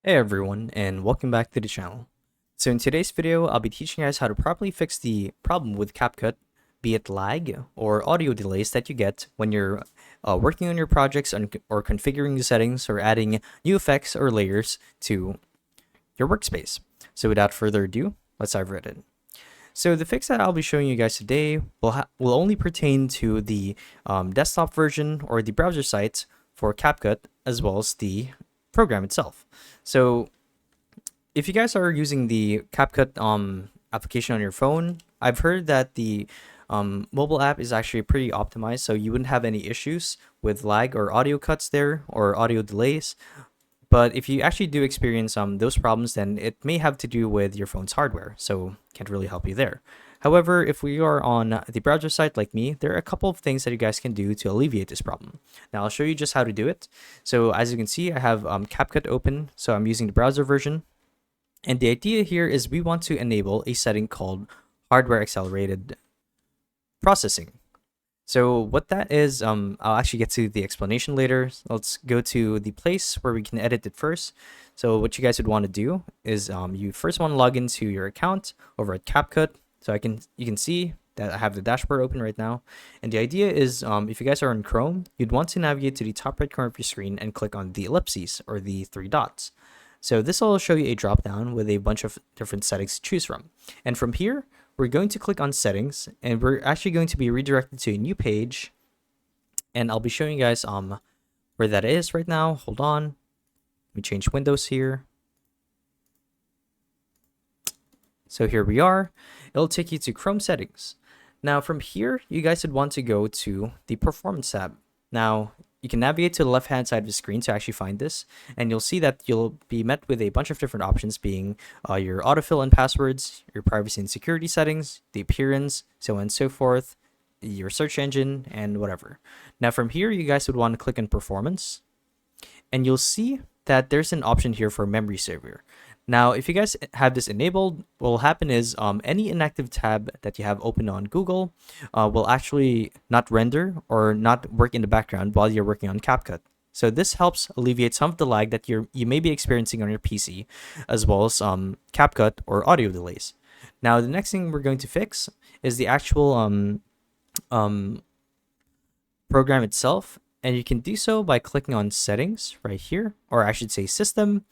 Hey everyone, and welcome back to the channel. So in today's video, I'll be teaching you guys how to properly fix the problem with Capcut, be it lag or audio delays that you get when you're working on your projects or configuring the settings or adding new effects or layers to your workspace. So without further ado, let's dive right in. So the fix that I'll be showing you guys today will only pertain to the desktop version or the browser site for Capcut, as well as the program itself. So if you guys are using the Capcut application on your phone, I've heard that the mobile app is actually pretty optimized, so you wouldn't have any issues with lag or audio cuts there or audio delays. But if you actually do experience those problems, then it may have to do with your phone's hardware, so can't really help you there. However, if we are on the browser site like me, there are a couple of things that you guys can do to alleviate this problem. Now I'll show you just how to do it. So as you can see, I have Capcut open, so I'm using the browser version. And the idea here is we want to enable a setting called hardware accelerated processing. So what that is, I'll actually get to the explanation later. Let's go to the place where we can edit it first. So what you guys would want to do is you first want to log into your account over at Capcut. So you can see that I have the dashboard open right now. And the idea is if you guys are on Chrome, you'd want to navigate to the top right corner of your screen and click on the ellipses or the three dots. So this will show you a drop down with a bunch of different settings to choose from. And from here, we're going to click on settings, and we're actually going to be redirected to a new page. And I'll be showing you guys where that is right now. Hold on. Let me change windows here. So here we are. It'll take you to Chrome settings. Now from here, you guys would want to go to the performance tab. Now you can navigate to the left hand side of the screen to actually find this, and you'll see that you'll be met with a bunch of different options, being your autofill and passwords, your privacy and security settings, the appearance, so on and so forth, your search engine, and whatever. Now from here, you guys would want to click on performance, and you'll see that there's an option here for memory saver. Now, if you guys have this enabled, what will happen is any inactive tab that you have open on Google will actually not render or not work in the background while you're working on Capcut. So this helps alleviate some of the lag that you may be experiencing on your PC, as well as Capcut or audio delays. Now, the next thing we're going to fix is the actual program itself, and you can do so by clicking on settings right here, or I should say system.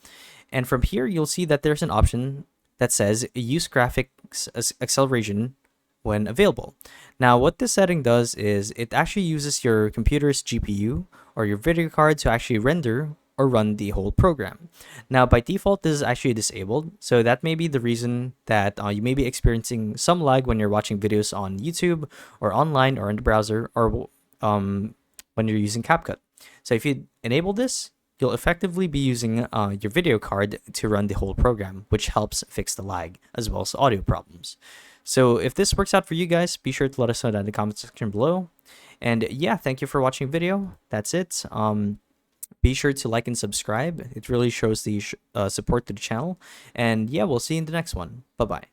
And from here, you'll see that there's an option that says use graphics acceleration when available. Now, what this setting does is it actually uses your computer's GPU or your video card to actually render or run the whole program. Now, by default, this is actually disabled. So that may be the reason that you may be experiencing some lag when you're watching videos on YouTube or online or in the browser, or when you're using Capcut. So if you enable this, you'll effectively be using your video card to run the whole program, which helps fix the lag as well as audio problems. So if this works out for you guys, be sure to let us know down in the comment section below. And yeah, thank you for watching the video. That's it. Be sure to like and subscribe. It really shows the support to the channel. And yeah, we'll see you in the next one. Bye-bye.